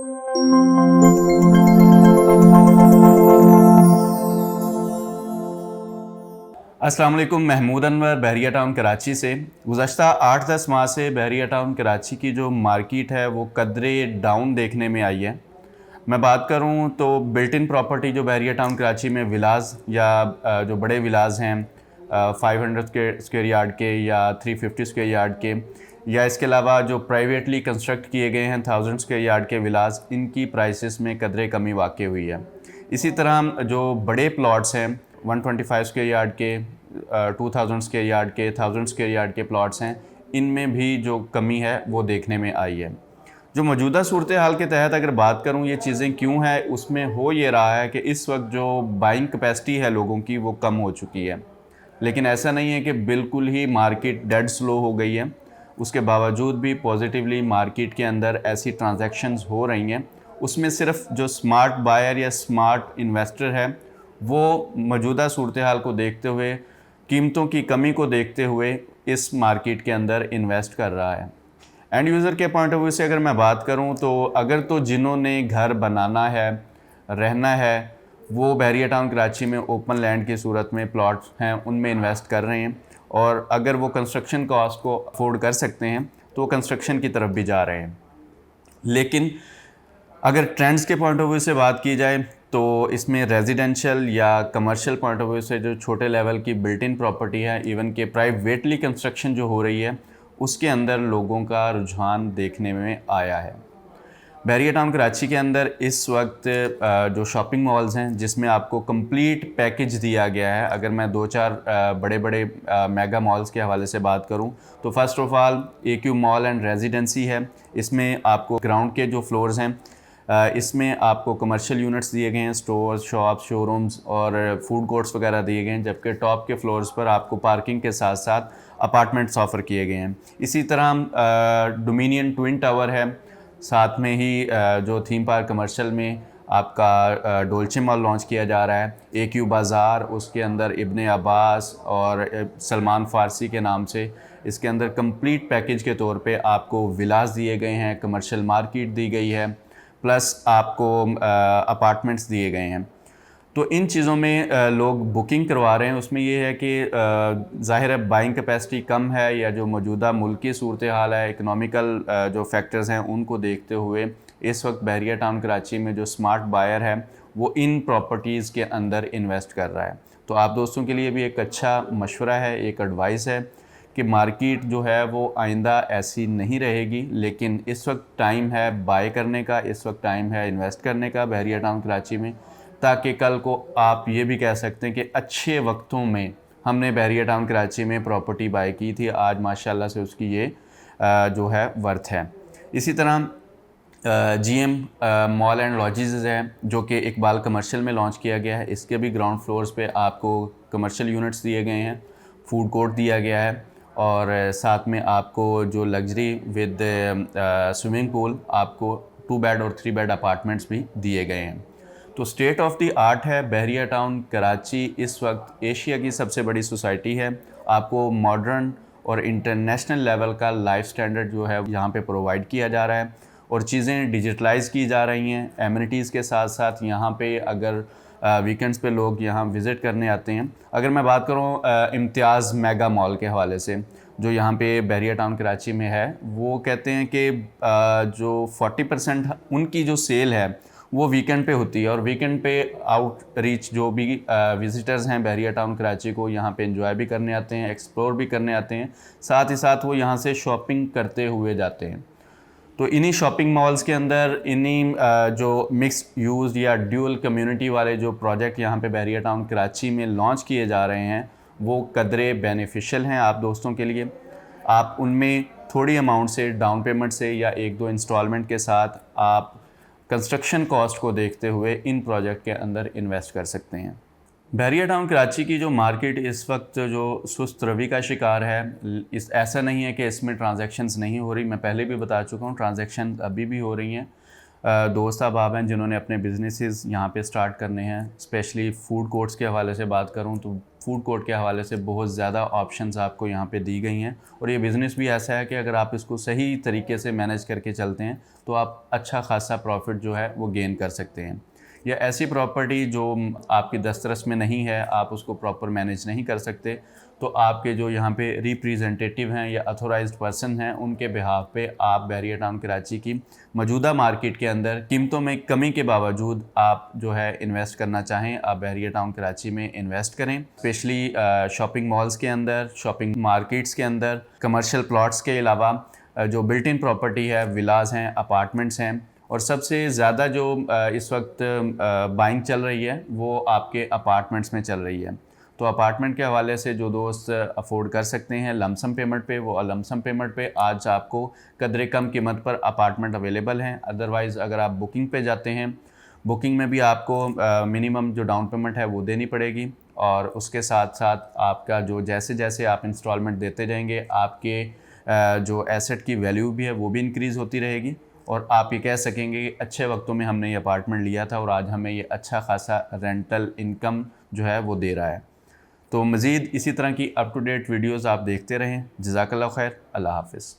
अस्सलाम वालेकुम, महमूद अनवर बहरिया टाउन कराची से। गुज़श्ता 8-10 माह से बहरिया टाउन कराची की जो मार्केट है वो कदरे डाउन देखने में आई है। मैं बात करूं तो बिल्ट इन प्रॉपर्टी जो बहरिया टाउन कराची में विलाज या जो बड़े विलाज हैं 500 के स्क्वायर यार्ड के या 350 स्क्वायर यार्ड के, या इसके अलावा जो प्राइवेटली कंस्ट्रक्ट किए गए हैं 1000 स्क्वायर यार्ड के विलाज, इनकी प्राइसेस में कदरे कमी वाक़ई हुई है। इसी तरह जो बड़े प्लॉट्स हैं 125 स्क्वायर यार्ड के, 2000 स्क्वायर यार्ड के, 1000 स्क्वायर यार्ड के प्लॉट्स हैं, इनमें भी जो कमी है वो देखने में आई है। जो मौजूदा सूरत हाल के तहत अगर बात करूँ ये चीज़ें क्यों हैं, उसमें हो ये रहा है कि इस वक्त जो बाइंग कैपेसिटी है लोगों की वो कम हो चुकी है। लेकिन ऐसा नहीं है कि बिल्कुल ही मार्केट डेड स्लो हो गई है। उसके बावजूद भी पॉजिटिवली मार्केट के अंदर ऐसी ट्रांजैक्शंस हो रही हैं। उसमें सिर्फ जो स्मार्ट बायर या स्मार्ट इन्वेस्टर है वो मौजूदा सूरत हाल को देखते हुए, कीमतों की कमी को देखते हुए इस मार्केट के अंदर इन्वेस्ट कर रहा है। एंड यूज़र के पॉइंट ऑफ व्यू से अगर मैं बात करूं तो अगर तो जिन्होंने घर बनाना है, रहना है, वो बहरिया टाउन कराची में ओपन लैंड की सूरत में प्लॉट्स हैं उनमें इन्वेस्ट कर रहे हैं, और अगर वो कंस्ट्रक्शन कॉस्ट को अफोर्ड कर सकते हैं तो वो कंस्ट्रक्शन की तरफ भी जा रहे हैं। लेकिन अगर ट्रेंड्स के पॉइंट ऑफ व्यू से बात की जाए तो इसमें रेजिडेंशियल या कमर्शियल पॉइंट ऑफ व्यू से जो छोटे लेवल की बिल्ट इन प्रॉपर्टी है, इवन के प्राइवेटली कंस्ट्रक्शन जो हो रही है, उसके अंदर लोगों का रुझान देखने में आया है। बहरिया टाउन कराची के अंदर इस वक्त जो शॉपिंग मॉल्स हैं जिसमें आपको कंप्लीट पैकेज दिया गया है। अगर मैं 2-4 बड़े बड़े मेगा मॉल्स के हवाले से बात करूं तो first of all AQ mall and residency है। इसमें आपको ग्राउंड के जो फ्लोर्स हैं इसमें आपको कमर्शियल यूनिट्स दिए गए हैं, स्टोर्स, शॉप्स, शोरूम्स और फूड कोर्ट्स वगैरह दिए गए हैं, जबकि टॉप के फ्लोर्स पर आपको पार्किंग के साथ साथ अपार्टमेंट्स ऑफ़र किए गए हैं। इसी तरह डोमिनियन ट्विन टावर है, साथ में ही जो थीम पार्क कमर्शियल में आपका डोल्चे मॉल लॉन्च किया जा रहा है। AQ बाज़ार, उसके अंदर इब्ने अब्बास और सलमान फ़ारसी के नाम से इसके अंदर कंप्लीट पैकेज के तौर पे आपको विलास दिए गए हैं, कमर्शियल मार्केट दी गई है, प्लस आपको अपार्टमेंट्स दिए गए हैं। तो इन चीज़ों में लोग बुकिंग करवा रहे हैं। उसमें ये है कि ज़ाहिर है बाइंग कैपेसिटी कम है, या जो मौजूदा मुल्क की सूरत हाल है, इकनॉमिकल जो फैक्टर्स हैं उनको देखते हुए इस वक्त बहरिया टाउन कराची में जो स्मार्ट बायर है वो इन प्रॉपर्टीज़ के अंदर इन्वेस्ट कर रहा है। तो आप दोस्तों के लिए भी एक अच्छा मशवरा है, एक एडवाइस है कि मार्केट जो है वो आइंदा ऐसी नहीं रहेगी, लेकिन इस वक्त टाइम है बाय करने का, इस वक्त टाइम है इन्वेस्ट करने का बहरिया टाउन कराची में, ताकि कल को आप ये भी कह सकते हैं कि अच्छे वक्तों में हमने बहरिया टाउन कराची में प्रॉपर्टी बाय की थी, आज माशाल्लाह से उसकी ये जो है वर्थ है। इसी तरह GM मॉल एंड लॉजेस है जो कि इकबाल कमर्शियल में लॉन्च किया गया है। इसके भी ग्राउंड फ्लोर्स पे आपको कमर्शियल यूनिट्स दिए गए हैं, फूड कोर्ट दिया गया है, और साथ में आपको जो लग्जरी विद स्विमिंग पूल, आपको 2 बेड और 3 बेड अपार्टमेंट्स भी दिए गए हैं। तो स्टेट ऑफ द आर्ट है बहरिया टाउन कराची। इस वक्त एशिया की सबसे बड़ी सोसाइटी है। आपको मॉडर्न और इंटरनेशनल लेवल का लाइफ स्टैंडर्ड जो है यहाँ पे प्रोवाइड किया जा रहा है, और चीज़ें डिजिटलाइज़ की जा रही हैं एमिनिटीज़ के साथ साथ। यहाँ पे अगर वीकेंड्स पे लोग यहाँ विज़िट करने आते हैं, अगर मैं बात करूँ इम्तियाज़ मेगा मॉल के हवाले से जो यहाँ पे बहरिया टाउन कराची में है, वो कहते हैं कि जो 40% उनकी जो सेल है वो वीकेंड पे होती है, और वीकेंड पे आउटरीच जो भी विज़िटर्स हैं बहरिया टाउन कराची को यहाँ पे एंजॉय भी करने आते हैं, एक्सप्लोर भी करने आते हैं, साथ ही साथ वो यहाँ से शॉपिंग करते हुए जाते हैं। तो इन्हीं शॉपिंग मॉल्स के अंदर इन्हीं जो मिक्स्ड यूज़ या ड्यूअल कम्युनिटी वाले जो प्रोजेक्ट यहाँ पे बहरिया टाउन कराची में लॉन्च किए जा रहे हैं वो कदरे बेनिफिशियल हैं आप दोस्तों के लिए। आप उनमें थोड़ी अमाउंट से, डाउन पेमेंट से या 1-2 इंस्टॉलमेंट के साथ आप कंस्ट्रक्शन कॉस्ट को देखते हुए इन प्रोजेक्ट के अंदर इन्वेस्ट कर सकते हैं। बहरिया टाउन कराची की जो मार्केट इस वक्त जो सुस्त रवि का शिकार है, इस ऐसा नहीं है कि इसमें ट्रांजैक्शंस नहीं हो रही। मैं पहले भी बता चुका हूँ ट्रांजैक्शन अभी भी हो रही हैं। दोस्त अहबाब हैं जिन्होंने अपने बिजनेसेस यहाँ पे स्टार्ट करने हैं। स्पेशली फूड कोर्ट्स के हवाले से बात करूँ तो फूड कोर्ट के हवाले से बहुत ज़्यादा ऑप्शंस आपको यहाँ पे दी गई हैं, और ये बिज़नेस भी ऐसा है कि अगर आप इसको सही तरीके से मैनेज करके चलते हैं तो आप अच्छा खासा प्रॉफिट जो है वो गेन कर सकते हैं। या ऐसी प्रॉपर्टी जो आपकी दस्तरस में नहीं है, आप उसको प्रॉपर मैनेज नहीं कर सकते, तो आपके जो यहाँ पे रिप्रेजेंटेटिव हैं या अथोराइज्ड पर्सन हैं, उनके बिहाफ पे आप बहरिया टाउन कराची की मौजूदा मार्केट के अंदर कीमतों में कमी के बावजूद आप जो है इन्वेस्ट करना चाहें, आप बहरिया टाउन कराची में इन्वेस्ट करें। स्पेशली शॉपिंग मॉल्स के अंदर, शॉपिंग मार्केट्स के अंदर, कमर्शियल प्लॉट्स के अलावा जो बिल्ट इन प्रॉपर्टी है, विलाज हैं, अपार्टमेंट्स हैं, और सबसे ज़्यादा जो इस वक्त बाइंग चल रही है वो आपके अपार्टमेंट्स में चल रही है। तो अपार्टमेंट के हवाले से जो दोस्त अफोर्ड कर सकते हैं लमसम पेमेंट पे, वो लमसम पेमेंट पे आज आपको कदरे कम कीमत पर अपार्टमेंट अवेलेबल हैं। अदरवाइज़ अगर आप बुकिंग पे जाते हैं, बुकिंग में भी आपको मिनिमम जो डाउन पेमेंट है वो देनी पड़ेगी, और उसके साथ साथ आपका जो जैसे जैसे आप इंस्टॉलमेंट देते जाएंगे आपके जो एसेट की वैल्यू भी है वो भी इंक्रीज़ होती रहेगी, और आप ये कह सकेंगे कि अच्छे वक्तों में हमने ये अपार्टमेंट लिया था और आज हमें ये अच्छा खासा रेंटल इनकम जो है वो दे रहा है। तो मज़ीद इसी तरह की अप टू डेट वीडियोज़ आप देखते रहें। जज़ाकल्लाह खैर। अल्लाह हाफ़िज़।